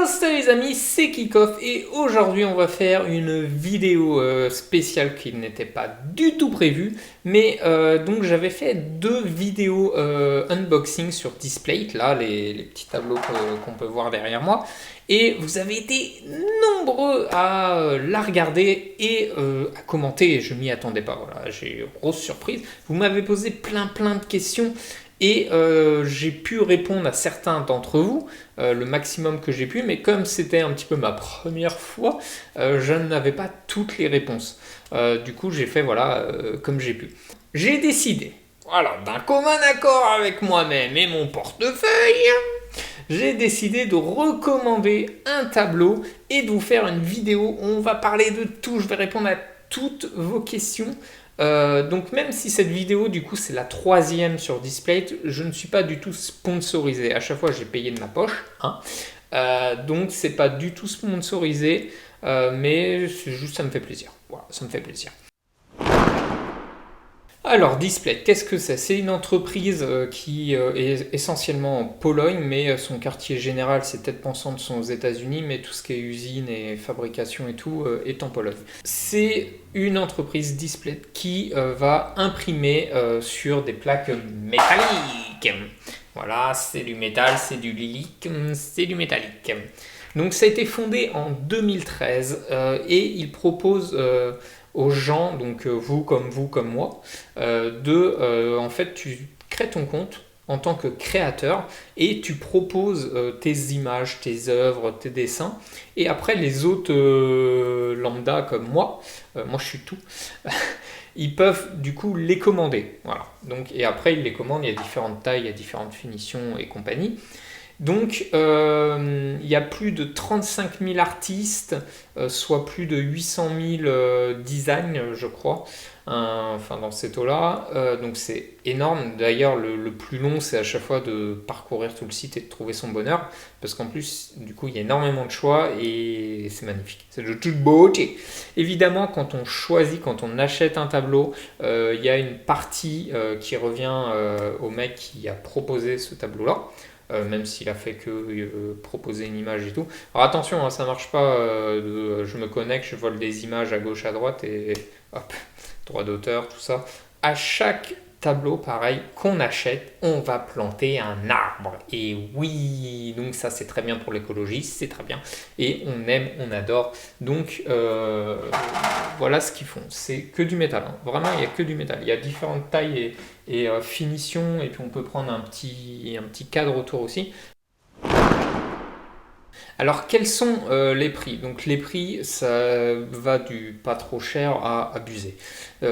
Salut les amis, c'est Kickoff et aujourd'hui on va faire une vidéo spéciale qui n'était pas du tout prévue, mais donc j'avais fait deux vidéos unboxing sur Displate, là les petits tableaux qu'on peut voir derrière moi, et vous avez été nombreux à la regarder et à commenter, je m'y attendais pas, voilà, j'ai une grosse surprise, vous m'avez posé plein de questions. Et j'ai pu répondre à certains d'entre vous, le maximum que j'ai pu, mais comme c'était un petit peu ma première fois, je n'avais pas toutes les réponses. Du coup, j'ai fait voilà comme j'ai pu. J'ai décidé, voilà, d'un commun accord avec moi-même et mon portefeuille, j'ai décidé de recommander un tableau et de vous faire une vidéo où on va parler de tout. Je vais répondre à toutes vos questions. Donc même si cette vidéo du coup c'est la troisième sur Displate, je ne suis pas du tout sponsorisé. À chaque fois j'ai payé de ma poche, hein. Donc c'est pas du tout sponsorisé, mais c'est juste ça me fait plaisir. Voilà, ça me fait plaisir. Alors Displate, qu'est-ce que c'est? C'est une entreprise qui est essentiellement en Pologne, mais son quartier général, c'est peut-être pensant de sont aux États-Unis, mais tout ce qui est usine et fabrication et tout est en Pologne. C'est une entreprise Displate qui va imprimer sur des plaques métalliques. Voilà, c'est du métal, c'est du lilac, c'est du métallique. Donc ça a été fondé en 2013 et il propose aux gens, donc vous comme moi, en fait tu crées ton compte en tant que créateur et tu proposes tes images, tes œuvres, tes dessins et après les autres lambda comme moi je suis tout, ils peuvent du coup les commander. Voilà. Donc, et après ils les commandent, il y a différentes tailles, il y a différentes finitions et compagnie. Donc, il y a plus de 35 000 artistes, soit plus de 800 000 designs, je crois, enfin dans ces taux-là. Donc, c'est énorme. D'ailleurs, le plus long, c'est à chaque fois de parcourir tout le site et de trouver son bonheur. Parce qu'en plus, du coup, il y a énormément de choix et c'est magnifique. C'est de toute beauté. Évidemment, quand on choisit, quand on achète un tableau, il y a une partie qui revient au mec qui a proposé ce tableau-là. Même s'il a fait que proposer une image et tout. Alors attention, hein, ça marche pas je me connecte, je vole des images à gauche, à droite et hop, droit d'auteur, tout ça. À chaque tableau, pareil, qu'on achète, on va planter un arbre. Et oui, donc ça c'est très bien pour l'écologie, c'est très bien. Et on aime, on adore. Donc voilà ce qu'ils font. C'est que du métal. Hein. Vraiment, il n'y a que du métal. Il y a différentes tailles et finitions. Et puis on peut prendre un petit cadre autour aussi. Alors, quels sont les prix? Donc, les prix, ça va du pas trop cher à abusé.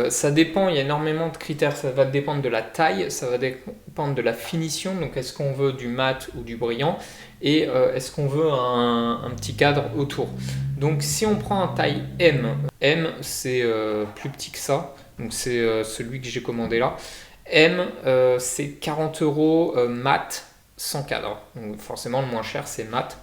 Ça dépend, il y a énormément de critères. Ça va dépendre de la taille, ça va dépendre de la finition. Donc, est-ce qu'on veut du mat ou du brillant? Et est-ce qu'on veut un petit cadre autour? Donc, si on prend un taille M c'est plus petit que ça. Donc, c'est celui que j'ai commandé là. M, c'est 40 euros mat sans cadre. Donc, forcément, le moins cher, c'est mat.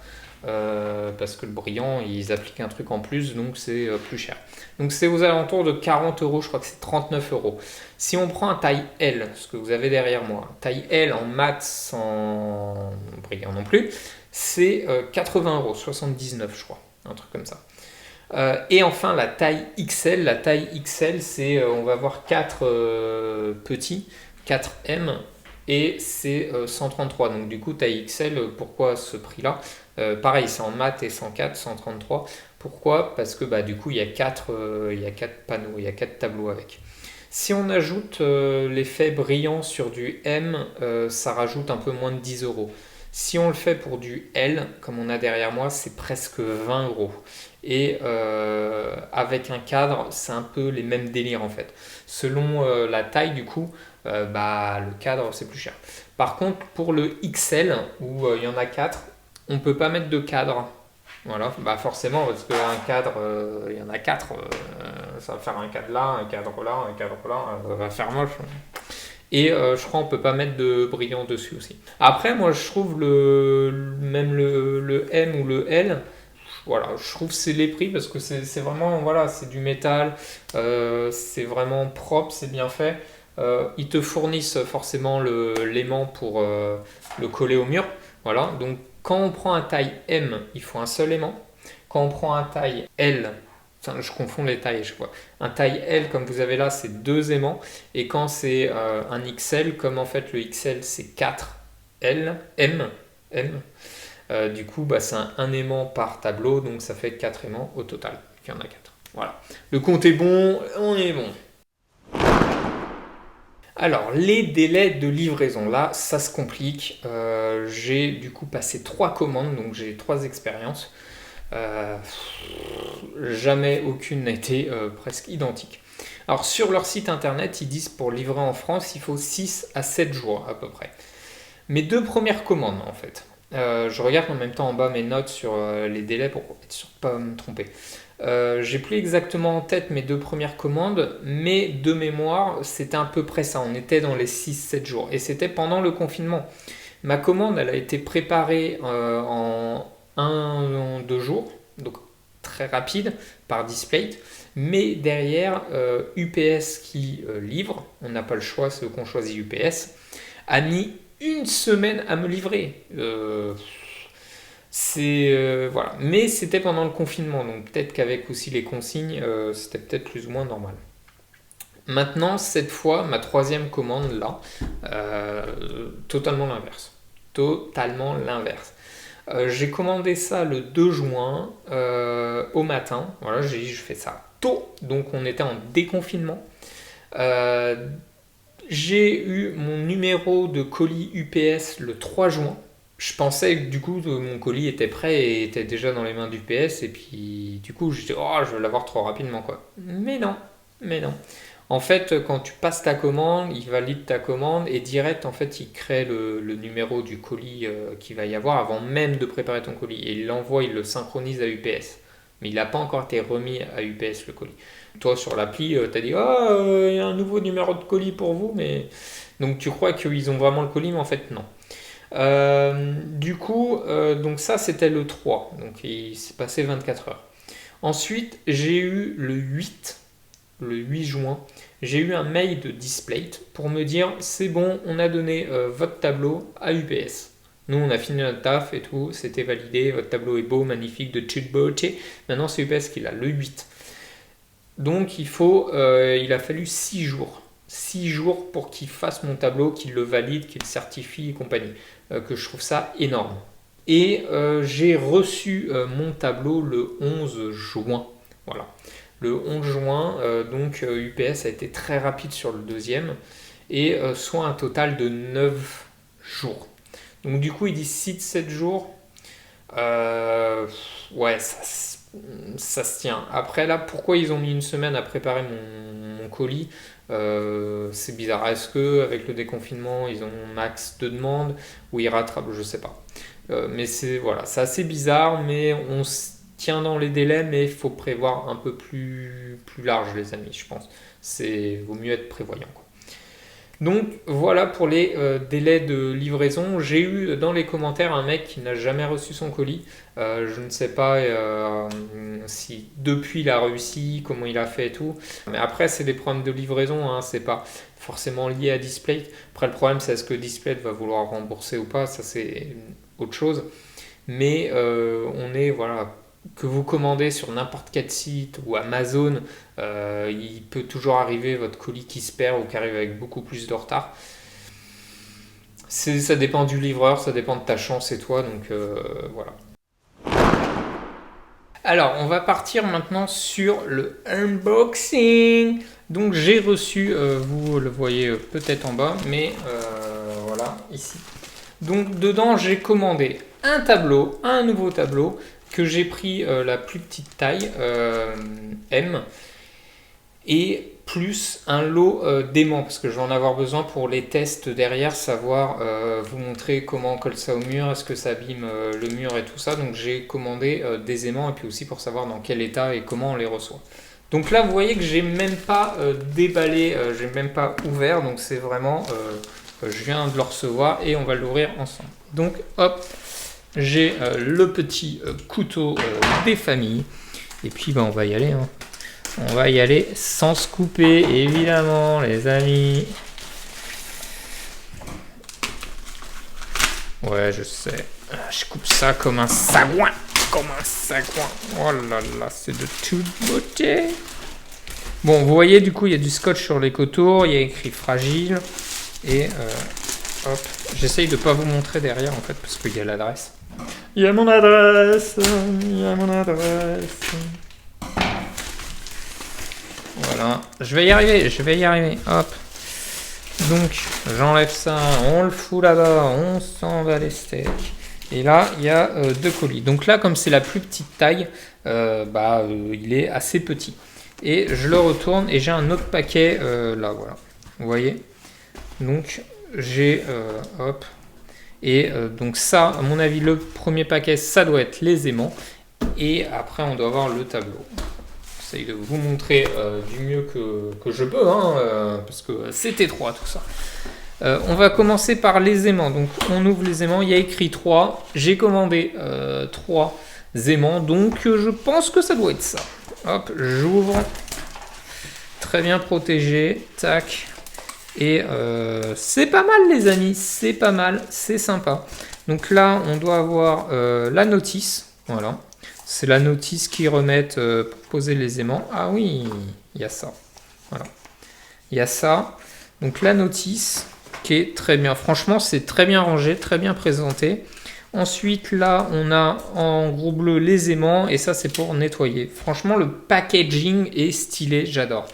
Parce que le brillant ils appliquent un truc en plus donc c'est plus cher, donc c'est aux alentours de 40 euros, je crois que c'est 39 euros. Si on prend un taille L, ce que vous avez derrière moi, taille L en mat sans brillant non plus, c'est 80 euros, 79 je crois, un truc comme ça. Et enfin la taille XL c'est on va voir 4 petits, 4M et c'est 133. Donc du coup taille XL, pourquoi ce prix là? Pareil c'est en mat et 104, 133. Pourquoi? Parce que du coup il y a 4 panneaux, il y a 4 tableaux avec. Si on ajoute l'effet brillant sur du M, ça rajoute un peu moins de 10 euros. Si on le fait pour du L, comme on a derrière moi, c'est presque 20 euros. Et avec un cadre, c'est un peu les mêmes délires en fait. Selon la taille du coup, le cadre c'est plus cher. Par contre, pour le XL, où il y en a 4, on ne peut pas mettre de cadre. Voilà, forcément, parce qu'un cadre, il y en a 4, ça va faire un cadre là, un cadre là, un cadre là, ça va faire moche. Et je crois qu'on peut pas mettre de brillant dessus aussi. Après, moi, je trouve même le M ou le L, voilà, je trouve que c'est les prix parce que c'est vraiment, voilà, c'est du métal, c'est vraiment propre, c'est bien fait. Ils te fournissent forcément l'aimant pour le coller au mur. Voilà, donc Quand on prend un taille M, il faut un seul aimant. Quand on prend un taille L, enfin, je confonds les tailles à chaque fois. Un taille L, comme vous avez là, c'est 2 aimants. Et quand c'est un XL, comme en fait le XL, c'est 4 L, M, du coup, bah, c'est un aimant par tableau, donc ça fait 4 aimants au total. Il y en a 4. Voilà. Le compte est bon, on est bon. Alors, les délais de livraison, là, ça se complique. J'ai du coup passé 3 commandes, donc j'ai 3 expériences. Jamais aucune n'a été presque identique. Alors, sur leur site internet, ils disent pour livrer en France, il faut 6 à 7 jours à peu près. Mes 2 premières commandes, en fait. Je regarde en même temps en bas mes notes sur les délais pour être sûr de ne pas me tromper. J'ai plus exactement en tête mes 2 premières commandes, mais de mémoire, c'était à peu près ça. On était dans les 6-7 jours. Et c'était pendant le confinement. Ma commande, elle a été préparée en 1-2 jours, donc très rapide, par Displate. Mais derrière, UPS qui livre, on n'a pas le choix, c'est eux qu'on choisit UPS, a mis 1 semaine à me livrer. Voilà. Mais c'était pendant le confinement, donc peut-être qu'avec aussi les consignes, c'était peut-être plus ou moins normal. Maintenant, cette fois, ma 3e commande là, totalement l'inverse. Totalement l'inverse. J'ai commandé ça le 2 juin au matin. Voilà, j'ai dit je fais ça tôt, donc on était en déconfinement. J'ai eu mon numéro de colis UPS le 3 juin. Je pensais que du coup mon colis était prêt et était déjà dans les mains d'UPS et puis du coup je dis oh je vais l'avoir trop rapidement quoi. Mais non. En fait quand tu passes ta commande, il valide ta commande et direct en fait il crée le numéro du colis qu'il va y avoir avant même de préparer ton colis et il l'envoie, il le synchronise à UPS. Mais il n'a pas encore été remis à UPS le colis. Toi sur l'appli, tu as dit oh il y a un nouveau numéro de colis pour vous, mais donc tu crois qu'ils ont vraiment le colis, mais en fait non. Du coup, donc ça c'était le 3, donc il s'est passé 24 heures. Ensuite, j'ai eu le 8 juin, j'ai eu un mail de Displate pour me dire c'est bon, on a donné votre tableau à UPS. Nous, on a fini notre taf et tout, c'était validé, votre tableau est beau, magnifique, de Chitboche. Maintenant, c'est UPS qui l'a, le 8. Donc, il a fallu 6 jours. 6 jours pour qu'il fasse mon tableau, qu'il le valide, qu'il le certifie et compagnie. Que je trouve ça énorme. Et j'ai reçu mon tableau le 11 juin. Voilà. Le 11 juin, donc UPS a été très rapide sur le 2e. Et soit un total de 9 jours. Donc du coup, il dit 6-7 jours. Ouais, ça se tient. Après là, pourquoi ils ont mis 1 semaine à préparer mon colis? C'est bizarre. Est-ce que avec le déconfinement, ils ont max de demandes ou ils rattrapent? Je sais pas. Mais c'est assez bizarre, mais on se tient dans les délais, mais il faut prévoir un peu plus large, les amis, je pense. Vaut mieux être prévoyant, quoi. Donc voilà pour les délais de livraison. J'ai eu dans les commentaires un mec qui n'a jamais reçu son colis. Je ne sais pas si depuis il a réussi, comment il a fait et tout. Mais après c'est des problèmes de livraison, hein, c'est pas forcément lié à Displate. Après le problème c'est est-ce que Displate va vouloir rembourser ou pas, ça c'est autre chose. Mais on est voilà. Que vous commandez sur n'importe quel site ou Amazon, il peut toujours arriver votre colis qui se perd ou qui arrive avec beaucoup plus de retard. Ça dépend du livreur, ça dépend de ta chance et toi, donc voilà. Alors, on va partir maintenant sur le unboxing. Donc, j'ai reçu, vous le voyez peut-être en bas, mais voilà, ici. Donc, dedans, j'ai commandé un nouveau tableau, que j'ai pris la plus petite taille, M, et plus un lot d'aimants, parce que je vais en avoir besoin pour les tests derrière, savoir vous montrer comment on colle ça au mur, est-ce que ça abîme le mur et tout ça. Donc j'ai commandé des aimants, et puis aussi pour savoir dans quel état et comment on les reçoit. Donc là, vous voyez que j'ai même pas déballé, j'ai même pas ouvert, donc c'est vraiment, je viens de le recevoir et on va l'ouvrir ensemble. Donc hop, j'ai le petit couteau des familles. Et puis on va y aller. Hein. On va y aller sans se couper, évidemment, les amis. Ouais, je sais. Je coupe ça comme un sagouin. Comme un sagouin. Oh là là, c'est de toute beauté. Bon, vous voyez, du coup, il y a du scotch sur les contours. Il y a écrit fragile. Et hop. J'essaye de ne pas vous montrer derrière, en fait, parce qu'il y a l'adresse. Il y a mon adresse. Il y a mon adresse. Voilà. Je vais y arriver. Je vais y arriver. Hop. Donc, j'enlève ça. On le fout là-bas. On s'en va les steaks. Et là, il y a 2 colis. Donc là, comme c'est la plus petite taille, il est assez petit. Et je le retourne et j'ai un autre paquet là, voilà. Vous voyez? Donc, j'ai... hop. Et donc ça, à mon avis, le premier paquet, ça doit être les aimants. Et après, on doit avoir le tableau. J'essaye de vous montrer du mieux que je peux, hein, parce que c'est étroit tout ça. On va commencer par les aimants. Donc on ouvre les aimants, il y a écrit 3. J'ai commandé 3 aimants, donc je pense que ça doit être ça. Hop, j'ouvre. Très bien protégé. Tac. Et c'est pas mal les amis, c'est pas mal, c'est sympa. Donc là, on doit avoir la notice. Voilà. C'est la notice qu'ils remettent pour poser les aimants. Ah oui, il y a ça. Voilà. Il y a ça. Donc la notice qui est très bien. Franchement, c'est très bien rangé, très bien présenté. Ensuite, là, on a en gros bleu les aimants. Et ça, c'est pour nettoyer. Franchement, le packaging est stylé. J'adore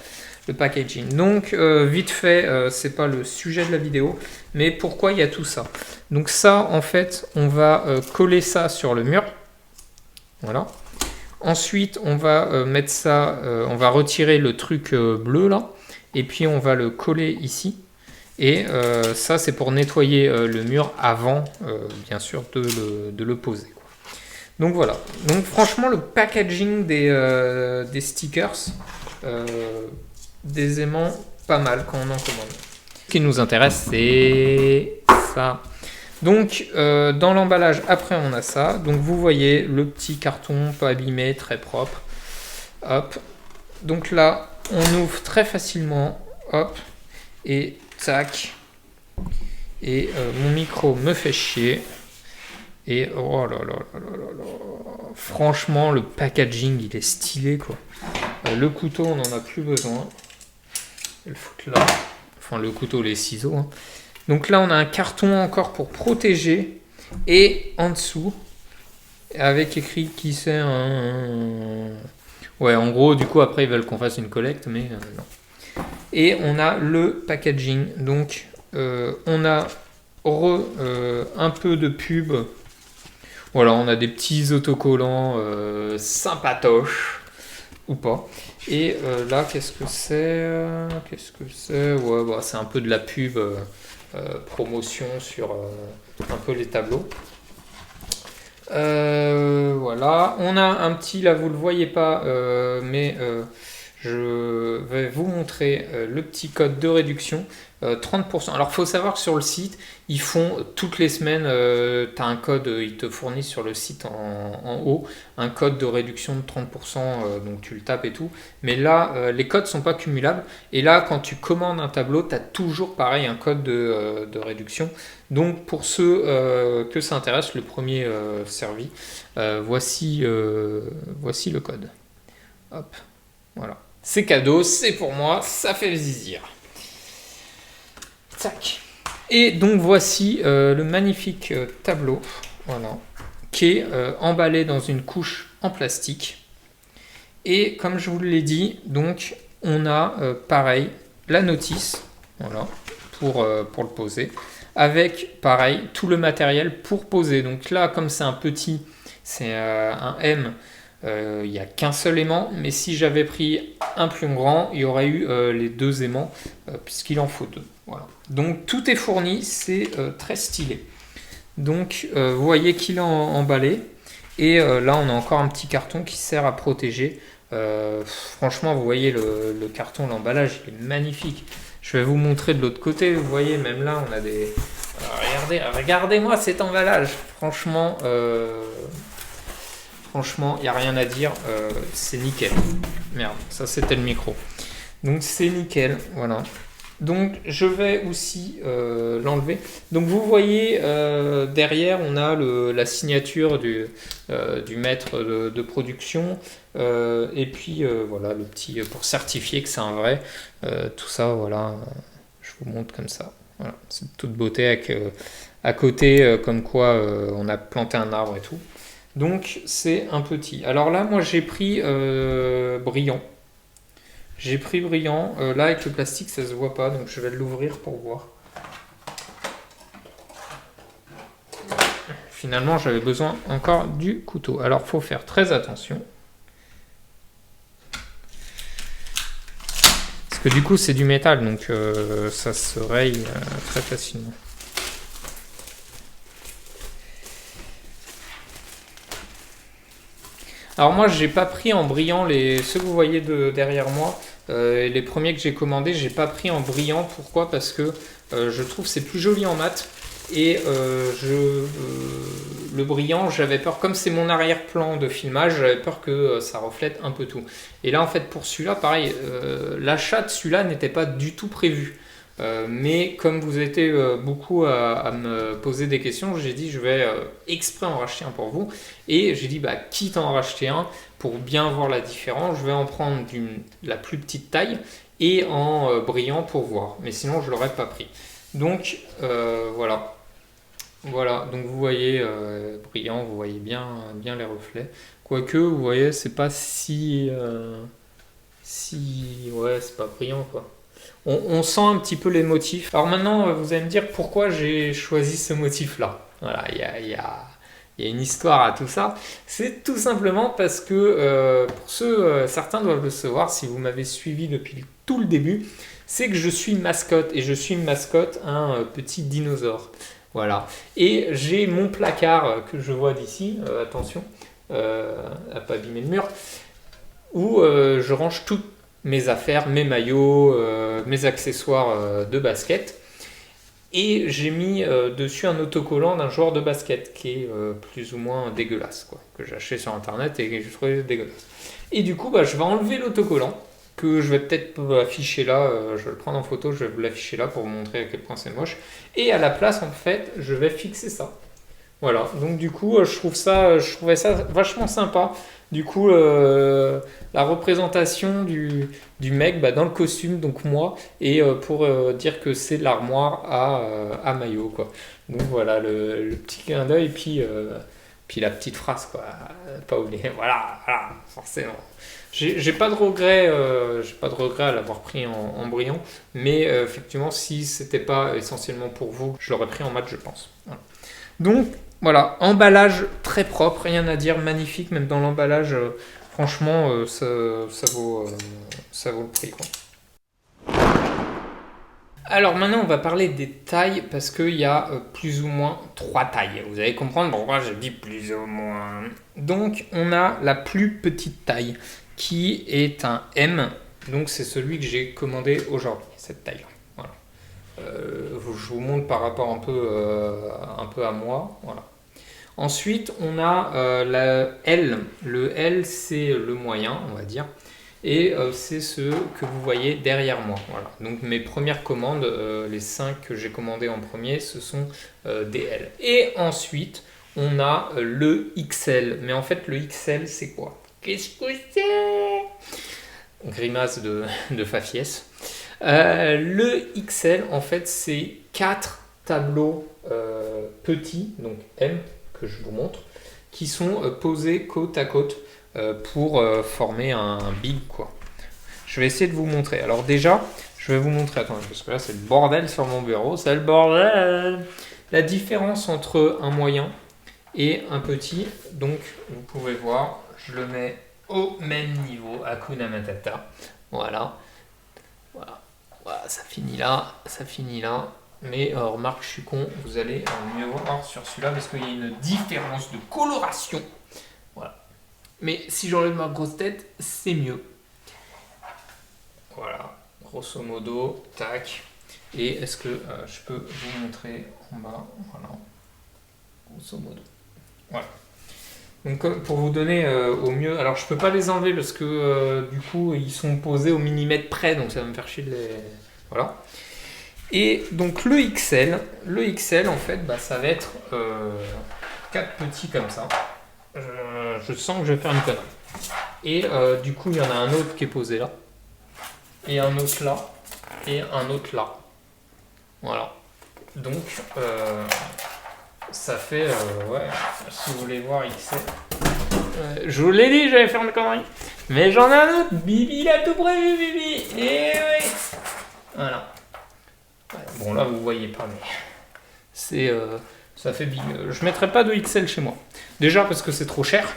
le packaging. Donc, vite fait, c'est pas le sujet de la vidéo. Mais pourquoi il y a tout ça? Donc ça, en fait, on va coller ça sur le mur. Voilà. Ensuite, on va mettre ça, on va retirer le truc bleu là, et puis on va le coller ici. Et ça, c'est pour nettoyer le mur avant, bien sûr, de le poser, quoi. Donc voilà. Donc franchement, le packaging des stickers, des aimants, pas mal quand on en commande. Ce qui nous intéresse, c'est ça. Donc, dans l'emballage, après, on a ça. Donc, vous voyez le petit carton, pas abîmé, très propre. Hop. Donc là, on ouvre très facilement. Hop. Et tac. Et mon micro me fait chier. Et oh là là là là là là. Franchement, le packaging, il est stylé, quoi. Le couteau, on n'en a plus besoin. Je vais le foutre là. Enfin, le couteau, les ciseaux, hein. Donc là, on a un carton encore pour protéger. Et en dessous, avec écrit qui c'est un... Ouais, en gros, du coup, après, ils veulent qu'on fasse une collecte, mais non. Et on a le packaging. Donc, on a un peu de pub. Voilà, on a des petits autocollants sympatoches. Ou pas. Et là, qu'est-ce que c'est? Ouais, bah, c'est un peu de la pub... promotion sur un peu les tableaux. Voilà, on a un petit, là vous le voyez pas, mais je vais vous montrer le petit code de réduction, 30%. Alors il faut savoir que sur le site, ils font toutes les semaines, tu as un code, ils te fournissent sur le site en haut, un code de réduction de 30%, donc tu le tapes et tout. Mais là, les codes sont pas cumulables. Et là, quand tu commandes un tableau, tu as toujours pareil un code de réduction. Donc pour ceux que ça intéresse, le premier servi, voici le code. Hop, voilà. C'est cadeau, c'est pour moi, ça fait plaisir. Tac. Et donc voici le magnifique tableau, voilà, qui est emballé dans une couche en plastique. Et comme je vous l'ai dit, donc on a pareil la notice, voilà, pour le poser, avec pareil tout le matériel pour poser. Donc là, comme c'est un petit, c'est un M. Il n'y a qu'un seul aimant, mais si j'avais pris un plus grand, il y aurait eu les 2 aimants, puisqu'il en faut 2. Voilà. Donc tout est fourni, c'est très stylé. Donc vous voyez qu'il est emballé, et là on a encore un petit carton qui sert à protéger. Franchement, vous voyez le carton, l'emballage, il est magnifique. Je vais vous montrer de l'autre côté, vous voyez, même là on a des... regardez-moi cet emballage, franchement... Franchement, il n'y a rien à dire, c'est nickel. Merde, ça c'était le micro. Donc c'est nickel, voilà. Donc je vais aussi l'enlever. Donc vous voyez derrière on a la signature du maître de production et puis voilà le petit pour certifier que c'est un vrai. Tout ça voilà, je vous montre comme ça. Voilà, c'est de toute beauté avec à côté comme quoi on a planté un arbre et tout. Donc c'est un petit. Alors là moi j'ai pris brillant. J'ai pris brillant. Là, avec le plastique, ça se voit pas, donc je vais l'ouvrir pour voir. Finalement, j'avais besoin encore du couteau. Alors, faut faire très attention. Parce que du coup, c'est du métal, donc ça se raye très facilement. Alors moi, j'ai pas pris en brillant ceux que vous voyez derrière moi. Les premiers que j'ai commandés, j'ai pas pris en brillant. Pourquoi? Parce que je trouve c'est plus joli en mat. Et le brillant, j'avais peur, comme c'est mon arrière-plan de filmage, j'avais peur que ça reflète un peu tout. Et là, en fait, pour celui-là, pareil, l'achat de celui-là n'était pas du tout prévu. Mais comme vous étiez beaucoup à me poser des questions, j'ai dit je vais exprès en racheter un pour vous. Et j'ai dit bah, quitte à en racheter un pour bien voir la différence, je vais en prendre la plus petite taille et en brillant pour voir. Mais sinon je ne l'aurais pas pris. Donc voilà. Voilà, donc vous voyez brillant, vous voyez bien les reflets. Quoique, vous voyez, c'est pas ouais, c'est pas brillant quoi. On sent un petit peu les motifs. Alors maintenant, vous allez me dire pourquoi j'ai choisi ce motif-là. Voilà, il y a une histoire à tout ça. C'est tout simplement parce que, pour ceux, certains doivent le savoir, si vous m'avez suivi depuis tout le début, c'est que je suis une mascotte. Et je suis une mascotte, un petit dinosaure. Voilà. Et j'ai mon placard que je vois d'ici, attention, à pas abîmer le mur, où je range toutes mes affaires, mes maillots, mes accessoires de basket. Et j'ai mis dessus un autocollant d'un joueur de basket qui est plus ou moins dégueulasse, quoi, que j'ai acheté sur internet et que je trouvais dégueulasse. Et du coup, bah, je vais enlever l'autocollant que je vais peut-être afficher là, je vais le prendre en photo, je vais vous l'afficher là pour vous montrer à quel point c'est moche. Et à la place, en fait, je vais fixer ça. Voilà, donc du coup, je trouvais ça vachement sympa. Du coup, la représentation du mec bah, dans le costume, donc moi, et pour dire que c'est l'armoire à maillot, quoi. Donc voilà, le petit clin d'œil, puis la petite phrase, quoi. Pas oublier, voilà, forcément. J'ai pas de regret, à l'avoir pris en brillant, mais effectivement, si c'était pas essentiellement pour vous, je l'aurais pris en mat, je pense. Voilà. Donc voilà, emballage très propre, rien à dire, magnifique, même dans l'emballage, franchement, ça vaut le prix, quoi. Alors maintenant, on va parler des tailles parce qu'il y a plus ou moins trois tailles. Vous allez comprendre pourquoi je dis plus ou moins. Donc, on a la plus petite taille qui est un M. Donc, c'est celui que j'ai commandé aujourd'hui, cette taille-là. Voilà. Je vous montre par rapport un peu à moi. Voilà. Ensuite, on a la L. Le L, c'est le moyen, on va dire. Et c'est ce que vous voyez derrière moi. Voilà. Donc mes premières commandes, les 5 que j'ai commandées en premier, ce sont des L. Et ensuite, on a le XL. Mais en fait, le XL, c'est quoi? Qu'est-ce que c'est? Grimace de faciès. Le XL, en fait, c'est 4 tableaux petits, donc M, que je vous montre, qui sont posés côte à côte pour former un big, quoi. Je vais essayer de vous montrer. Alors déjà, je vais vous montrer, attendez, parce que là c'est le bordel sur mon bureau, c'est le bordel. La différence entre un moyen et un petit, donc vous pouvez voir, je le mets au même niveau, Hakuna Matata. Voilà. Voilà, ça finit là, Mais remarque, je suis con, vous allez mieux voir sur celui-là parce qu'il y a une différence de coloration. Voilà. Mais si j'enlève ma grosse tête, c'est mieux. Voilà, grosso modo, tac. Et est-ce que je peux vous montrer en bas? Voilà, grosso modo. Voilà. Donc pour vous donner au mieux, alors je peux pas les enlever parce que du coup ils sont posés au millimètre près, donc ça va me faire chier de les... Voilà. Et donc le XL en fait, bah, ça va être 4 petits comme ça. Je sens que je vais faire une connerie. Et du coup, il y en a un autre qui est posé là, et un autre là, et un autre là. Voilà. Donc, ça fait, ouais, si vous voulez voir XL. Je vous l'ai dit, j'allais faire une connerie. Mais j'en ai un autre. Bibi, il a tout prévu, Bibi. Et oui. Voilà. Bon, là, vous voyez pas, mais c'est, ça fait big. Je mettrai pas de XL chez moi. Déjà parce que c'est trop cher.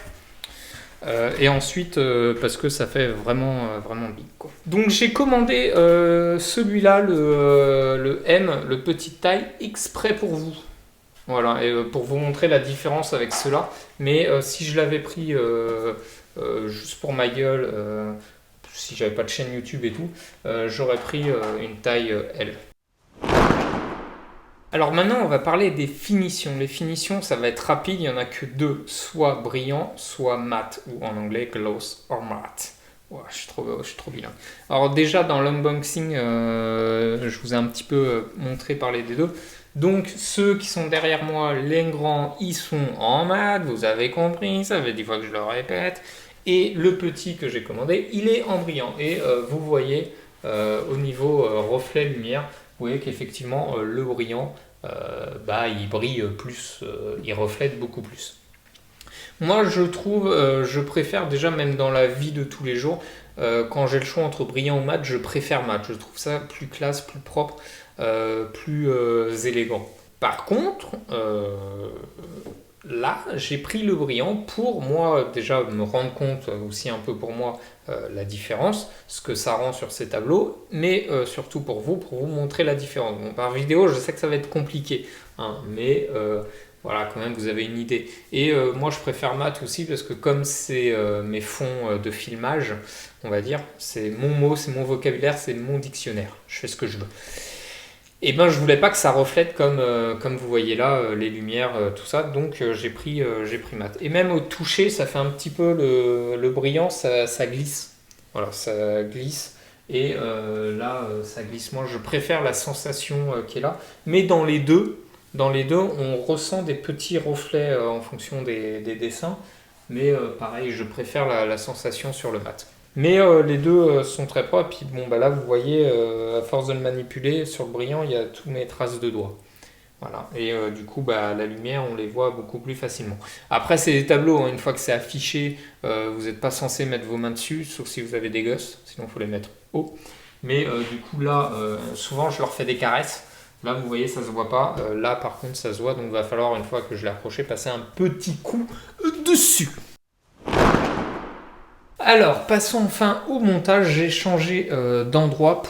Et ensuite parce que ça fait vraiment, vraiment big, quoi. Donc j'ai commandé celui-là, le M, le petite taille, exprès pour vous. Voilà, et pour vous montrer la différence avec ceux-là. Mais si je l'avais pris juste pour ma gueule, si j'avais pas de chaîne YouTube et tout, j'aurais pris une taille L. Alors maintenant, on va parler des finitions. Les finitions, ça va être rapide, il n'y en a que deux, soit brillant, soit mat, ou en anglais gloss or matte. Ouais, je suis trop bilingue. Alors déjà, dans l'unboxing, je vous ai un petit peu montré parler des deux. Donc ceux qui sont derrière moi, les grands, ils sont en mat, vous avez compris, ça fait 10 fois que je le répète. Et le petit que j'ai commandé, il est en brillant. Et vous voyez au niveau reflet lumière, vous voyez qu'effectivement le brillant, bah, il brille plus, il reflète beaucoup plus. Moi je trouve, je préfère déjà même dans la vie de tous les jours, quand j'ai le choix entre brillant ou mat, je préfère mat. Je trouve ça plus classe, plus propre, plus élégant. Par contre, là, j'ai pris le brillant pour moi déjà me rendre compte aussi un peu pour moi la différence, ce que ça rend sur ces tableaux, mais surtout pour vous montrer la différence. Bon, par vidéo, je sais que ça va être compliqué, hein, mais voilà, quand même, vous avez une idée. Et moi, je préfère mat aussi parce que comme c'est mes fonds de filmage, on va dire, c'est mon mot, c'est mon vocabulaire, c'est mon dictionnaire. Je fais ce que je veux. Et ben je voulais pas que ça reflète comme vous voyez là les lumières, tout ça, donc j'ai pris mat. Et même au toucher, ça fait un petit peu le brillant, ça glisse. Voilà, ça glisse. Et là, ça glisse. Moi, je préfère la sensation qui est là. Mais dans les deux, on ressent des petits reflets en fonction des dessins. Mais pareil, je préfère la sensation sur le mat. Mais les deux sont très propres. Et puis bon, bah là, vous voyez, à force de le manipuler, sur le brillant, il y a toutes mes traces de doigts. Voilà. Et du coup, bah, la lumière, on les voit beaucoup plus facilement. Après, c'est des tableaux, hein. Une fois que c'est affiché, vous n'êtes pas censé mettre vos mains dessus, sauf si vous avez des gosses. Sinon, il faut les mettre haut. Mais du coup, là, souvent, je leur fais des caresses. Là, vous voyez, ça se voit pas. Là, par contre, ça se voit. Donc, il va falloir, une fois que je l'ai accroché, passer un petit coup dessus. Alors, passons enfin au montage. J'ai changé d'endroit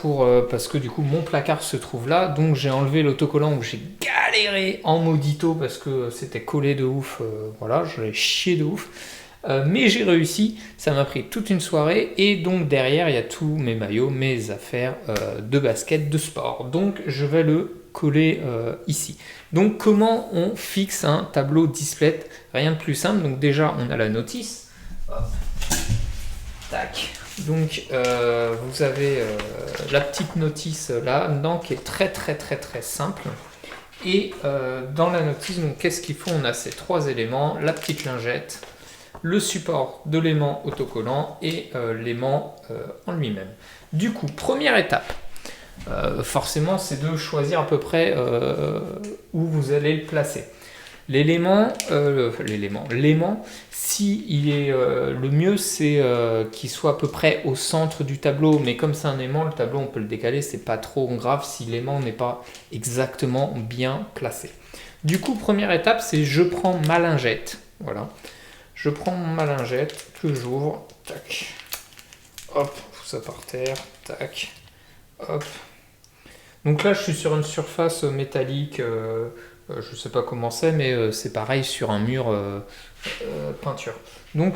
parce que du coup mon placard se trouve là. Donc j'ai enlevé l'autocollant où j'ai galéré en maudito parce que c'était collé de ouf. Voilà, j'ai chié de ouf. Mais j'ai réussi. Ça m'a pris toute une soirée. Et donc derrière, il y a tous mes maillots, mes affaires de basket, de sport. Donc je vais le coller ici. Donc comment on fixe un tableau display? Rien de plus simple. Donc déjà, on a la notice. Hop. Tac. Donc vous avez la petite notice là-dedans qui est très simple. Et dans la notice, donc qu'est-ce qu'il faut? On a ces trois éléments, la petite lingette, le support de l'aimant autocollant et l'aimant en lui-même. Du coup, première étape, forcément, c'est de choisir à peu près où vous allez le placer. L'aimant, si il est le mieux, c'est qu'il soit à peu près au centre du tableau. Mais comme c'est un aimant, le tableau on peut le décaler, c'est pas trop grave si l'aimant n'est pas exactement bien placé. Du coup, première étape, c'est je prends ma lingette. Voilà, je prends ma lingette que j'ouvre. Tac, hop, ça par terre. Tac, hop. Donc là, je suis sur une surface métallique. Je ne sais pas comment c'est, mais c'est pareil sur un mur peinture. Donc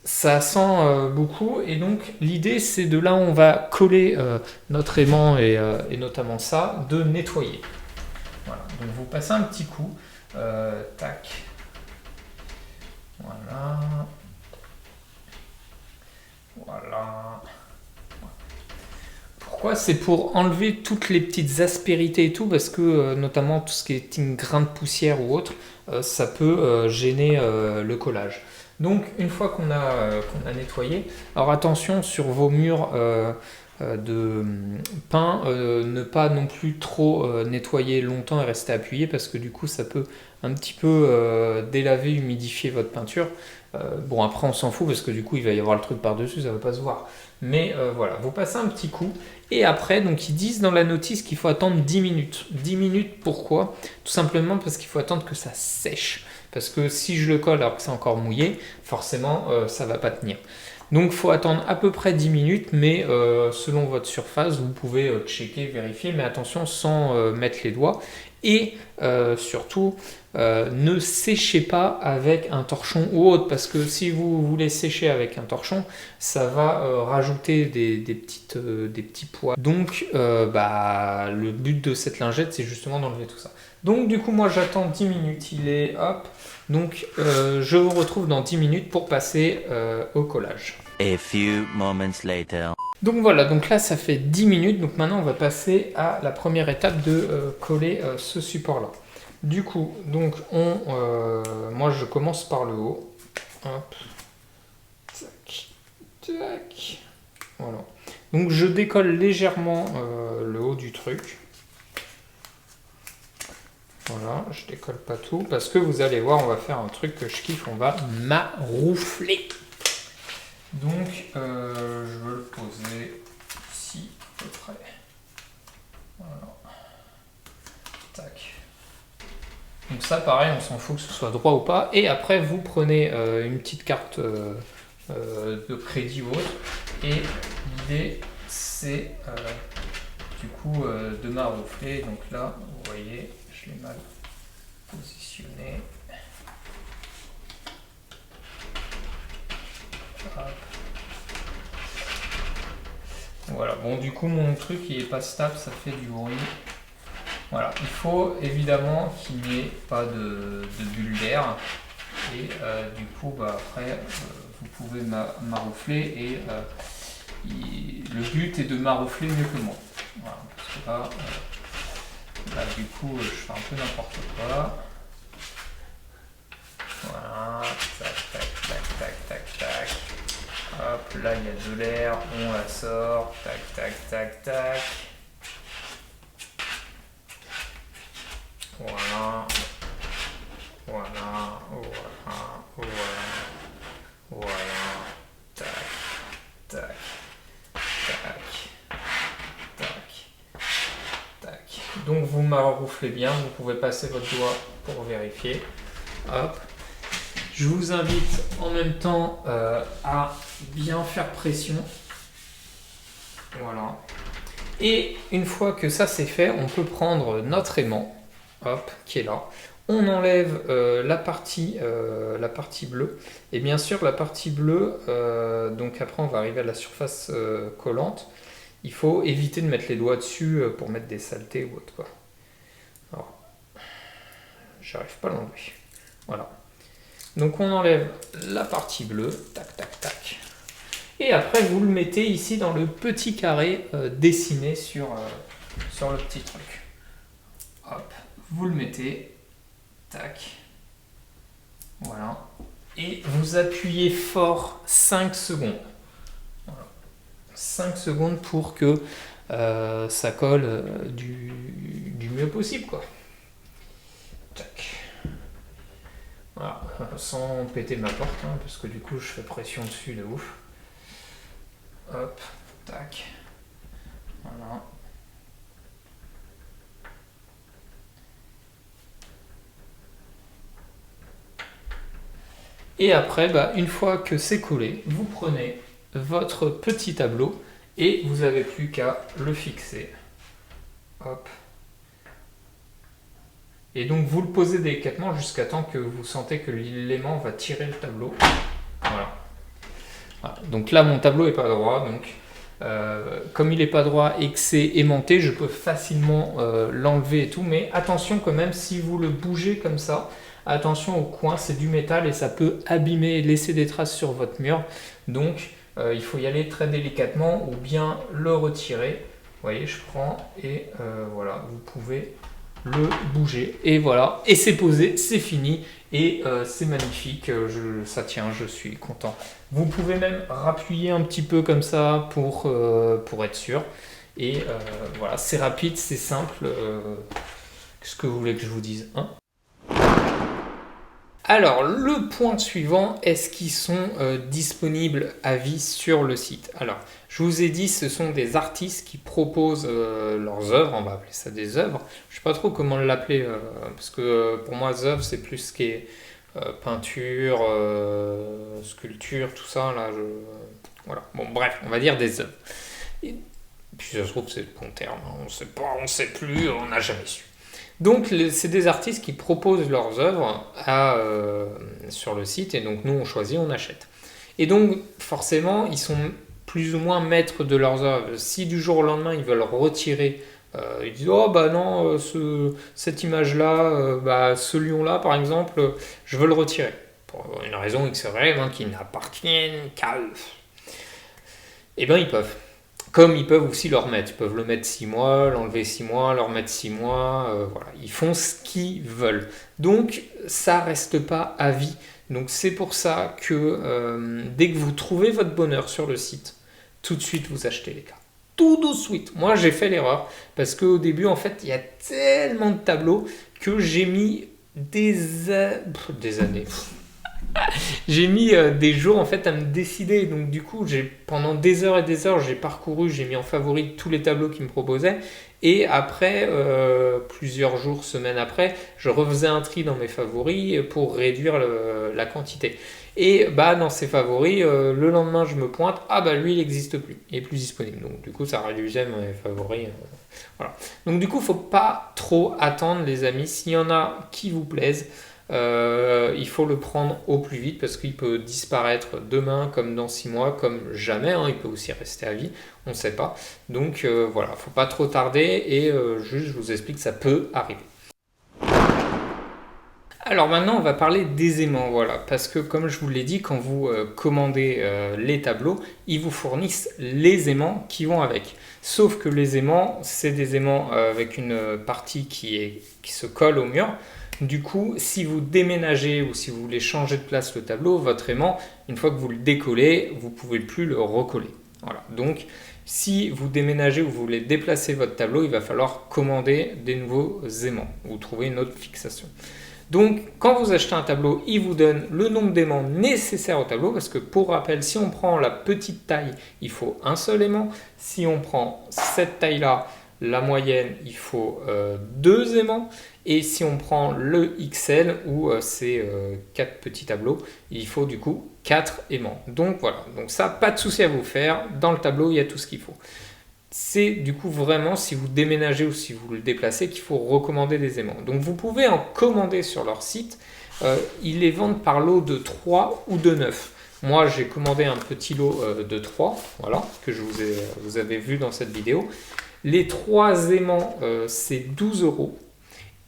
ça sent beaucoup, et donc l'idée c'est de là où on va coller notre aimant et notamment ça, de nettoyer. Voilà. Donc vous passez un petit coup, tac, voilà, voilà. Pourquoi? C'est pour enlever toutes les petites aspérités et tout, parce que notamment tout ce qui est une grain de poussière ou autre, ça peut gêner le collage. Donc une fois qu'on a nettoyé, alors attention sur vos murs de peint, ne pas non plus trop nettoyer longtemps et rester appuyé, parce que du coup ça peut un petit peu délaver, humidifier votre peinture. Bon, après on s'en fout parce que du coup il va y avoir le truc par-dessus, ça ne va pas se voir. Mais voilà, vous passez un petit coup. Et après, donc ils disent dans la notice qu'il faut attendre 10 minutes. 10 minutes, pourquoi? Tout simplement parce qu'il faut attendre que ça sèche. Parce que si je le colle alors que c'est encore mouillé, forcément ça ne va pas tenir. Donc il faut attendre à peu près 10 minutes, mais selon votre surface, vous pouvez checker, vérifier, mais attention sans mettre les doigts. Et surtout, ne séchez pas avec un torchon ou autre, parce que si vous voulez sécher avec un torchon, ça va rajouter des petits poids. Donc le but de cette lingette, c'est justement d'enlever tout ça. Donc du coup, moi j'attends 10 minutes, il est hop. Donc je vous retrouve dans 10 minutes pour passer au collage. A few moments later. Donc voilà, donc là ça fait 10 minutes, donc maintenant on va passer à la première étape de coller ce support là. Du coup, donc moi je commence par le haut. Hop. Tac. Tac. Voilà. Donc je décolle légèrement le haut du truc. Voilà, je décolle pas tout parce que vous allez voir, on va faire un truc que je kiffe, on va maroufler. Donc je veux le poser ici à peu près. Voilà. Tac. Donc ça pareil, on s'en fout que ce soit droit ou pas. Et après vous prenez une petite carte de crédit ou autre. Et l'idée c'est du coup de maroufler. Donc là, vous voyez, je l'ai mal positionné. Hop. Voilà, bon du coup mon truc il est pas stable, ça fait du bruit. Voilà, il faut évidemment qu'il n'y ait pas de bulle d'air. Et du coup après vous pouvez maroufler et le but est de maroufler mieux que moi. Voilà, parce que là du coup je fais un peu n'importe quoi. Voilà, tac, tac, tac, tac, tac, tac. Hop, là il y a de l'air, on la sort, tac, tac, tac, tac. Voilà, voilà, voilà, voilà, voilà, tac, tac, tac, tac, tac. Donc vous marouflez bien, vous pouvez passer votre doigt pour vérifier. Hop. Je vous invite en même temps à bien faire pression. Voilà. Et une fois que ça c'est fait, on peut prendre notre aimant, hop, qui est là. On enlève la partie bleue. Et bien sûr, la partie bleue, donc après on va arriver à la surface collante. Il faut éviter de mettre les doigts dessus pour mettre des saletés ou autre, quoi. Alors, j'arrive pas à l'enlever. Voilà. Donc on enlève la partie bleue, tac tac tac. Et après vous le mettez ici dans le petit carré dessiné sur le petit truc. Hop, vous le mettez, tac, voilà. Et vous appuyez fort 5 secondes. Voilà. 5 secondes pour que ça colle du mieux possible, quoi. Tac. Voilà, sans péter ma porte, hein, parce que du coup je fais pression dessus de ouf. Hop, tac. Voilà. Et après, une fois que c'est collé, vous prenez votre petit tableau et vous n'avez plus qu'à le fixer. Hop. Et donc vous le posez délicatement jusqu'à temps que vous sentez que l'élément va tirer le tableau. Voilà. Voilà. Donc là mon tableau n'est pas droit, donc comme il n'est pas droit et que c'est aimanté, je peux facilement l'enlever et tout, mais attention quand même, si vous le bougez comme ça, attention au coin, c'est du métal et ça peut abîmer et laisser des traces sur votre mur. Donc il faut y aller très délicatement ou bien le retirer. voyez, je prends et voilà, vous pouvez le bouger. Et voilà, et c'est posé, c'est fini. Et c'est magnifique, ça tient, je suis content. Vous pouvez même rappuyer un petit peu comme ça pour être sûr. Et voilà, c'est rapide, c'est simple. Qu'est-ce que vous voulez que je vous dise, hein? Alors, le point suivant, est-ce qu'ils sont disponibles à vie sur le site? Alors, je vous ai dit, ce sont des artistes qui proposent leurs œuvres, on va appeler ça des œuvres. Je ne sais pas trop comment l'appeler, parce que pour moi, œuvres, c'est plus ce qui est peinture, sculpture, tout ça. Là, voilà. Bon, bref, on va dire des œuvres. Et puis, ça se trouve, c'est le bon terme, hein. On ne sait pas, on ne sait plus, on n'a jamais su. Donc, c'est des artistes qui proposent leurs œuvres sur le site, et donc nous, on choisit, on achète. Et donc, forcément, ils sont plus ou moins maîtres de leurs œuvres. Si du jour au lendemain, ils veulent retirer, ils disent, oh bah non, cette image-là, bah, ce lion-là, par exemple, je veux le retirer. Pour une raison X ou Y, hein, qui n'appartiennent qu'à eux. Eh bien, ils peuvent. Comme ils peuvent aussi le remettre. Ils peuvent le mettre 6 mois, l'enlever 6 mois, le remettre 6 mois. Voilà. Ils font ce qu'ils veulent. Donc, ça ne reste pas à vie. Donc, c'est pour ça que dès que vous trouvez votre bonheur sur le site, tout de suite, vous achetez les cartes. Tout de suite. Moi, j'ai fait l'erreur. Parce qu'au début, en fait, il y a tellement de tableaux que j'ai mis des années. J'ai mis des jours en fait à me décider. Donc du coup, pendant des heures et des heures, j'ai parcouru, j'ai mis en favori tous les tableaux qui me proposaient. Et après, plusieurs jours, semaines après, je refaisais un tri dans mes favoris pour réduire la quantité. Et bah dans ces favoris, le lendemain, je me pointe, ah bah lui, il n'existe plus, il est plus disponible. Donc du coup, ça réduisait mes favoris. Voilà. Donc du coup, faut pas trop attendre, les amis. S'il y en a qui vous plaisent, il faut le prendre au plus vite parce qu'il peut disparaître demain comme dans 6 mois, comme jamais, hein. Il peut aussi rester à vie, on ne sait pas. Donc voilà, faut pas trop tarder et juste je vous explique que ça peut arriver. Alors maintenant, on va parler des aimants, voilà, parce que comme je vous l'ai dit, quand vous commandez les tableaux, ils vous fournissent les aimants qui vont avec. Sauf que les aimants, c'est des aimants avec une partie qui se colle au mur. Du coup, si vous déménagez ou si vous voulez changer de place le tableau, votre aimant, une fois que vous le décollez, vous ne pouvez plus le recoller. Voilà. Donc, si vous déménagez ou vous voulez déplacer votre tableau, il va falloir commander des nouveaux aimants ou trouver une autre fixation. Donc, quand vous achetez un tableau, il vous donne le nombre d'aimants nécessaires au tableau, parce que pour rappel, si on prend la petite taille, il faut un seul aimant. Si on prend cette taille-là, la moyenne, il faut 2 aimants. Et si on prend le XL, où c'est 4 petits tableaux, il faut du coup 4 aimants. Donc voilà, donc ça, pas de souci à vous faire. Dans le tableau, il y a tout ce qu'il faut. C'est du coup vraiment, si vous déménagez ou si vous le déplacez, qu'il faut recommander des aimants. Donc vous pouvez en commander sur leur site. Ils les vendent par lot de 3 ou de 9. Moi, j'ai commandé un petit lot de 3, voilà, que vous avez vu dans cette vidéo. Les 3 aimants, c'est 12 €.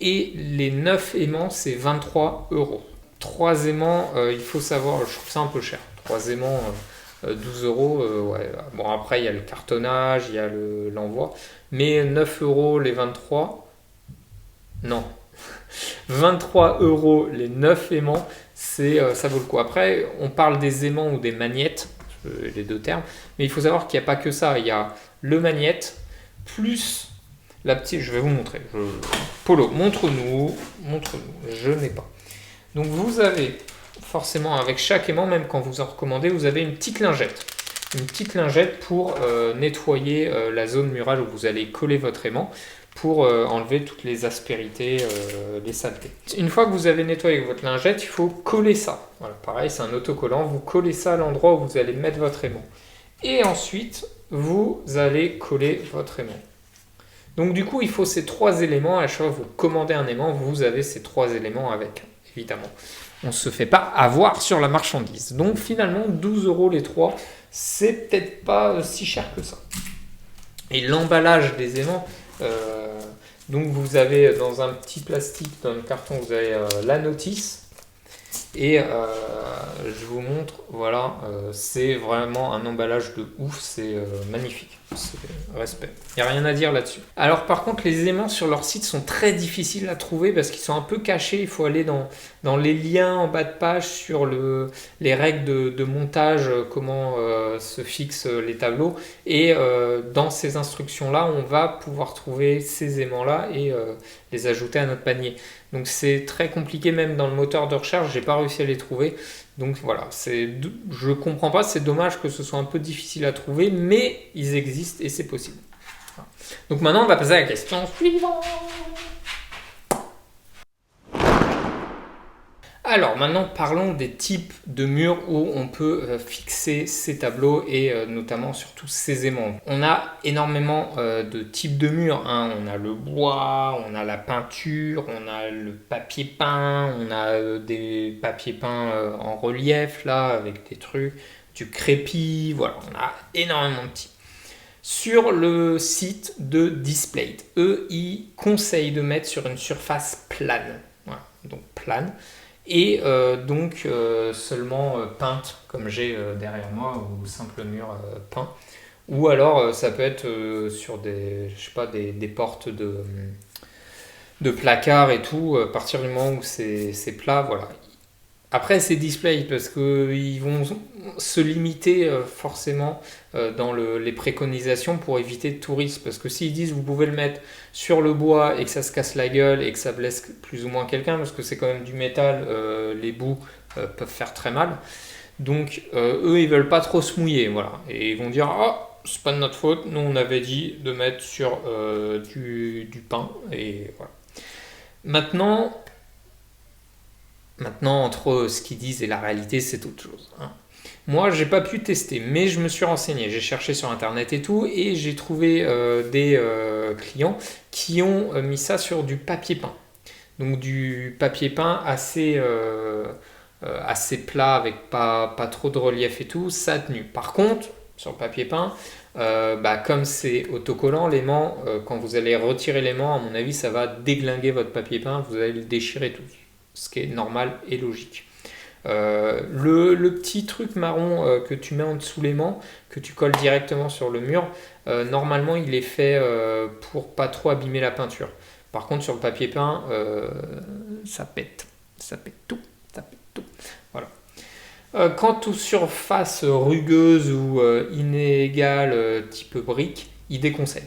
Et les 9 aimants, c'est 23 €. 3 aimants, il faut savoir, je trouve ça un peu cher. 3 aimants, 12 €, ouais. Bon, après, il y a le cartonnage, il y a l'envoi. Mais 9 € les 23, non. 23 € les 9 aimants, ça vaut le coup. Après, on parle des aimants ou des magnettes, les deux termes. Mais il faut savoir qu'il n'y a pas que ça. Il y a le magnète, plus la petite, je vais vous montrer. Polo, montre-nous. Je n'ai pas. Donc vous avez forcément avec chaque aimant, même quand vous en recommandez, vous avez une petite lingette. Une petite lingette pour nettoyer la zone murale où vous allez coller votre aimant pour enlever toutes les aspérités, les saletés. Une fois que vous avez nettoyé votre lingette, il faut coller ça. Voilà, pareil, c'est un autocollant. Vous collez ça à l'endroit où vous allez mettre votre aimant. Et ensuite, vous allez coller votre aimant. Donc du coup, il faut ces 3 éléments. À chaque fois que vous commandez un aimant, vous avez ces 3 éléments avec, évidemment. On ne se fait pas avoir sur la marchandise. Donc finalement, 12 € les 3, c'est peut-être pas si cher que ça. Et l'emballage des aimants, donc vous avez dans un petit plastique, dans le carton, vous avez la notice. Et je vous montre, voilà, c'est vraiment un emballage de ouf, c'est magnifique, c'est respect. Il n'y a rien à dire là-dessus. Alors par contre, les aimants sur leur site sont très difficiles à trouver parce qu'ils sont un peu cachés. Il faut aller dans les liens en bas de page sur les règles de montage, comment se fixent les tableaux. Et dans ces instructions-là, on va pouvoir trouver ces aimants-là et les ajouter à notre panier. Donc c'est très compliqué, même dans le moteur de recherche, j'ai pas réussi à les trouver. Donc voilà, je comprends pas, c'est dommage que ce soit un peu difficile à trouver, mais ils existent et c'est possible. Voilà. Donc maintenant on va passer à la question suivante. Alors maintenant parlons des types de murs où on peut fixer ces tableaux et notamment surtout ces aimants. On a énormément de types de murs, hein. On a le bois, on a la peinture, on a le papier peint, on a des papiers peints en relief là avec des trucs, du crépi, voilà, on a énormément de types. Sur le site de Displate, eux ils conseillent de mettre sur une surface plane, voilà, donc plane. Et donc seulement peinte comme j'ai derrière moi ou simple mur peint ou alors ça peut être sur des je sais pas des portes de placard et tout à partir du moment où c'est plat, voilà. Après, c'est display parce qu'ils vont se limiter forcément dans les préconisations pour éviter tout risque. Parce que s'ils disent vous pouvez le mettre sur le bois et que ça se casse la gueule et que ça blesse plus ou moins quelqu'un, parce que c'est quand même du métal, les bouts peuvent faire très mal. Donc eux, ils veulent pas trop se mouiller, voilà. Et ils vont dire ah, c'est pas de notre faute, nous on avait dit de mettre sur du pain et voilà. Maintenant, entre ce qu'ils disent et la réalité, c'est autre chose, hein. Moi, j'ai pas pu tester, mais je me suis renseigné. J'ai cherché sur internet et tout, et j'ai trouvé des clients qui ont mis ça sur du papier peint. Donc du papier peint assez plat, avec pas trop de relief et tout, ça a tenu. Par contre, sur le papier peint, comme c'est autocollant, l'aimant, quand vous allez retirer l'aimant, à mon avis, ça va déglinguer votre papier peint, vous allez le déchirer tout. Ce qui est normal et logique. Le petit truc marron que tu mets en dessous l'aimant, que tu colles directement sur le mur, normalement il est fait pour pas trop abîmer la peinture. Par contre sur le papier peint, ça pète tout, ça pète tout. Voilà. Quant aux surfaces rugueuses ou inégales type brique, il déconseille.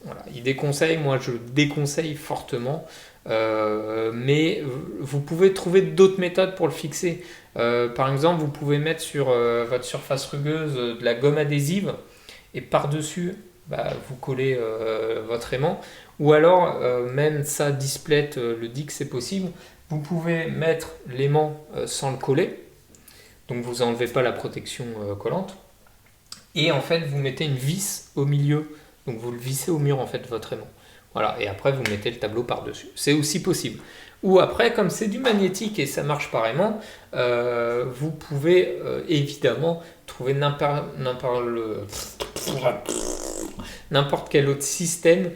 Voilà, il déconseille, moi je déconseille fortement. Mais vous pouvez trouver d'autres méthodes pour le fixer. Par exemple, vous pouvez mettre sur votre surface rugueuse de la gomme adhésive et par-dessus, vous collez votre aimant. Ou alors, même ça, Displate le dit que c'est possible, vous pouvez mettre l'aimant sans le coller. Donc vous n'enlevez pas la protection collante. Et en fait, vous mettez une vis au milieu. Donc vous le vissez au mur, en fait, votre aimant. Voilà, et après vous mettez le tableau par-dessus. C'est aussi possible. Ou après, comme c'est du magnétique et ça marche par aimant, vous pouvez évidemment trouver n'importe quel autre système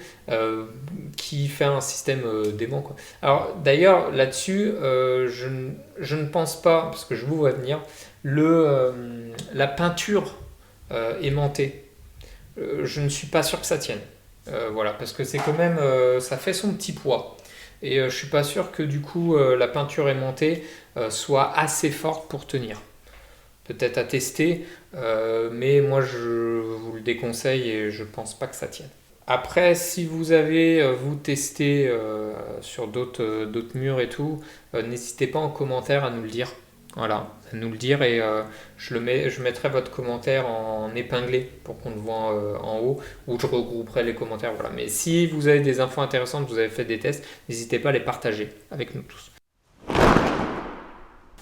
qui fait un système d'aimant, quoi. Alors d'ailleurs, là-dessus, je ne pense pas, parce que je vous vois venir, la peinture aimantée, je ne suis pas sûr que ça tienne. Voilà, parce que c'est quand même, ça fait son petit poids. Et je suis pas sûr que du coup la peinture aimantée soit assez forte pour tenir. Peut-être à tester, mais moi je vous le déconseille et je pense pas que ça tienne. Après, si vous avez vous testé sur d'autres murs et tout, n'hésitez pas en commentaire à nous le dire. Voilà, à nous le dire et je mettrai votre commentaire en épinglé pour qu'on le voit en haut ou je regrouperai les commentaires. Voilà. Mais si vous avez des infos intéressantes, vous avez fait des tests, n'hésitez pas à les partager avec nous tous.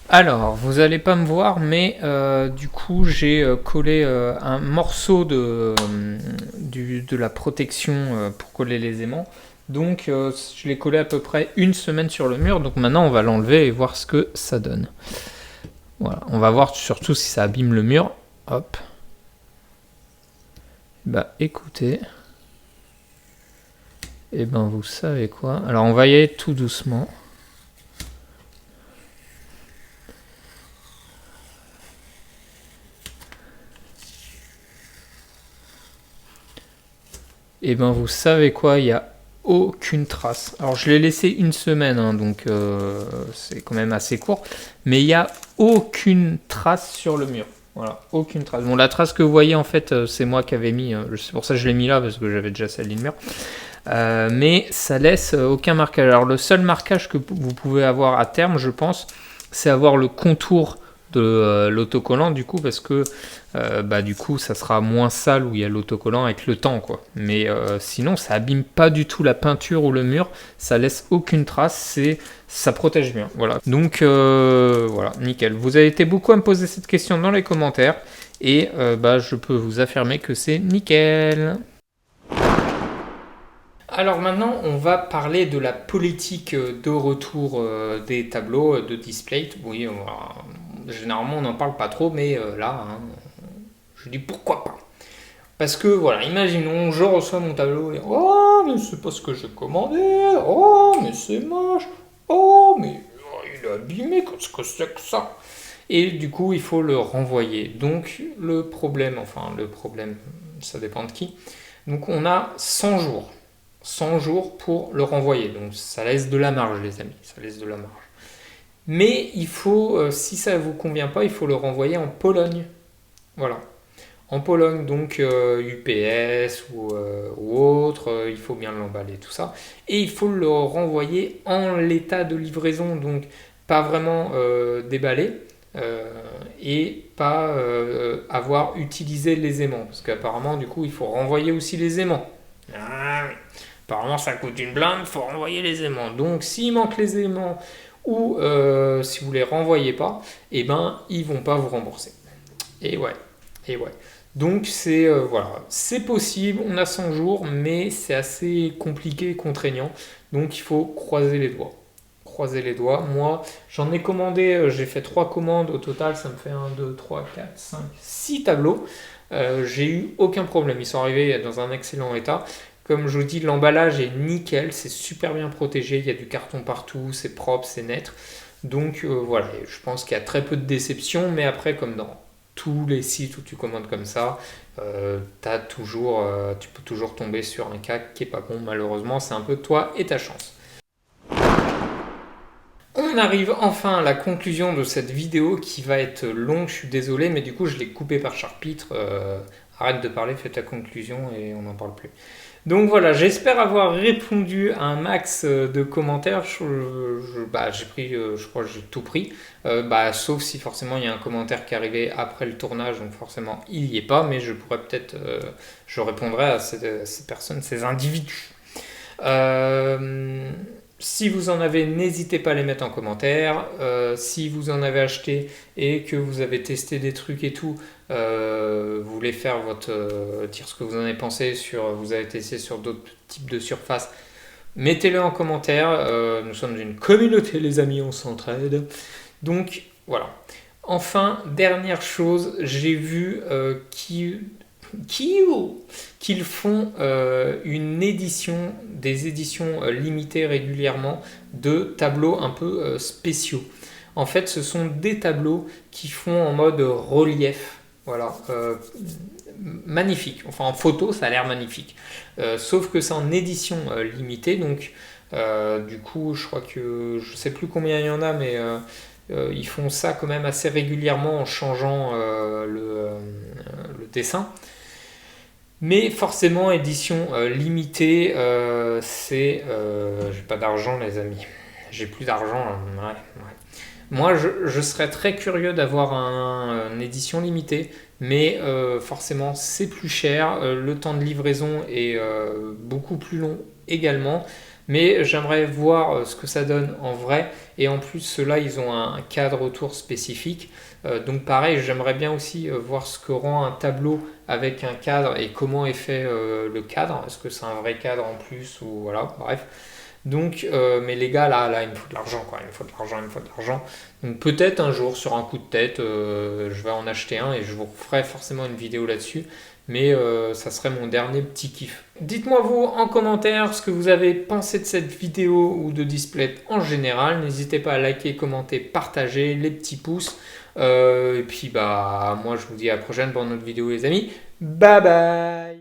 Alors, vous n'allez pas me voir, mais du coup, j'ai collé un morceau de la protection pour coller les aimants. Donc, je l'ai collé à peu près une semaine sur le mur. Donc maintenant, on va l'enlever et voir ce que ça donne. Voilà, on va voir surtout si ça abîme le mur. Hop. Écoutez. Et vous savez quoi. Alors on va y aller tout doucement. Et ben vous savez quoi, il n'y a aucune trace. Alors je l'ai laissé une semaine, hein, donc c'est quand même assez court, mais il n'y a aucune trace sur le mur. Voilà, aucune trace. Bon, la trace que vous voyez, en fait, c'est moi qui avais mis, c'est pour ça que je l'ai mis là, parce que j'avais déjà sali le mur. Mais ça laisse aucun marquage. Alors le seul marquage que vous pouvez avoir à terme, je pense, c'est avoir le contour de l'autocollant, du coup, parce que du coup ça sera moins sale où il y a l'autocollant avec le temps, quoi. Mais sinon ça abîme pas du tout la peinture ou le mur, ça laisse aucune trace, ça protège bien. Voilà. Donc voilà, nickel. Vous avez été beaucoup à me poser cette question dans les commentaires et je peux vous affirmer que c'est nickel. Alors maintenant, on va parler de la politique de retour des tableaux de Displate. Oui, généralement on n'en parle pas trop, mais là, hein, je dis pourquoi pas. Parce que voilà, imaginons, je reçois mon tableau et oh, mais c'est pas ce que j'ai commandé, oh, mais c'est moche, oh, mais il est abîmé, qu'est-ce que c'est que ça? Et du coup, il faut le renvoyer. Donc, le problème, ça dépend de qui. Donc, on a 100 jours. 100 jours pour le renvoyer. Donc, ça laisse de la marge, les amis. Ça laisse de la marge. Mais il faut, si ça ne vous convient pas, il faut le renvoyer en Pologne. Voilà. En Pologne, donc UPS ou autre, il faut bien l'emballer, tout ça. Et il faut le renvoyer en l'état de livraison, donc pas vraiment déballé et pas avoir utilisé les aimants. Parce qu'apparemment, du coup, il faut renvoyer aussi les aimants. Ah, oui. Apparemment, ça coûte une blinde, il faut renvoyer les aimants. Donc, s'il manque les aimants ou si vous ne les renvoyez pas, eh ben, ils vont pas vous rembourser. Et ouais, et ouais. Donc c'est possible, on a 100 jours, mais c'est assez compliqué et contraignant. Donc il faut croiser les doigts. Croiser les doigts. Moi, j'en ai commandé, j'ai fait 3 commandes au total, ça me fait 1, 2, 3, 4, 5, 6 tableaux. J'ai eu aucun problème, ils sont arrivés dans un excellent état. Comme je vous dis, l'emballage est nickel, c'est super bien protégé, il y a du carton partout, c'est propre, c'est net. Donc voilà, je pense qu'il y a très peu de déception, mais après, comme dans tous les sites où tu commandes comme ça, tu peux toujours tomber sur un cas qui est pas bon. Malheureusement, c'est un peu toi et ta chance. On arrive enfin à la conclusion de cette vidéo qui va être longue, je suis désolé, mais du coup je l'ai coupé par chapitre. Arrête de parler, fais ta conclusion et on n'en parle plus. Donc voilà, j'espère avoir répondu à un max de commentaires. J'ai pris, je crois que j'ai tout pris. Sauf si forcément il y a un commentaire qui est arrivé après le tournage, donc forcément il n'y est pas, mais je pourrais peut-être, je répondrai à ces personnes, ces individus. Si vous en avez, n'hésitez pas à les mettre en commentaire. Si vous en avez acheté et que vous avez testé des trucs et tout, vous voulez faire dire ce que vous en avez pensé vous avez testé sur d'autres types de surfaces, mettez-le en commentaire. Nous sommes une communauté, les amis, on s'entraide. Donc voilà. Enfin, dernière chose, j'ai vu qu'ils font des éditions limitées régulièrement de tableaux un peu spéciaux. En fait, ce sont des tableaux qui font en mode relief. Voilà, magnifique. Enfin, en photo, ça a l'air magnifique. Sauf que c'est en édition limitée, donc du coup, je crois que je sais plus combien il y en a, mais ils font ça quand même assez régulièrement en changeant le dessin. Mais forcément, édition limitée, j'ai pas d'argent, les amis. J'ai plus d'argent. Ouais. Moi, je serais très curieux d'avoir une édition limitée, mais forcément, c'est plus cher. Le temps de livraison est beaucoup plus long également. Mais j'aimerais voir ce que ça donne en vrai. Et en plus, ceux-là, ils ont un cadre autour spécifique. Donc pareil, j'aimerais bien aussi voir ce que rend un tableau avec un cadre et comment est fait le cadre. Est-ce que c'est un vrai cadre en plus ou voilà, bref. Donc, mais les gars, là, il me faut de l'argent, quoi. Il me faut de l'argent. Donc peut-être un jour, sur un coup de tête, je vais en acheter un et je vous ferai forcément une vidéo là-dessus. Mais ça serait mon dernier petit kiff. Dites-moi vous en commentaire ce que vous avez pensé de cette vidéo ou de Displate en général. N'hésitez pas à liker, commenter, partager, les petits pouces. Et puis moi je vous dis à la prochaine pour une autre vidéo les amis. Bye bye.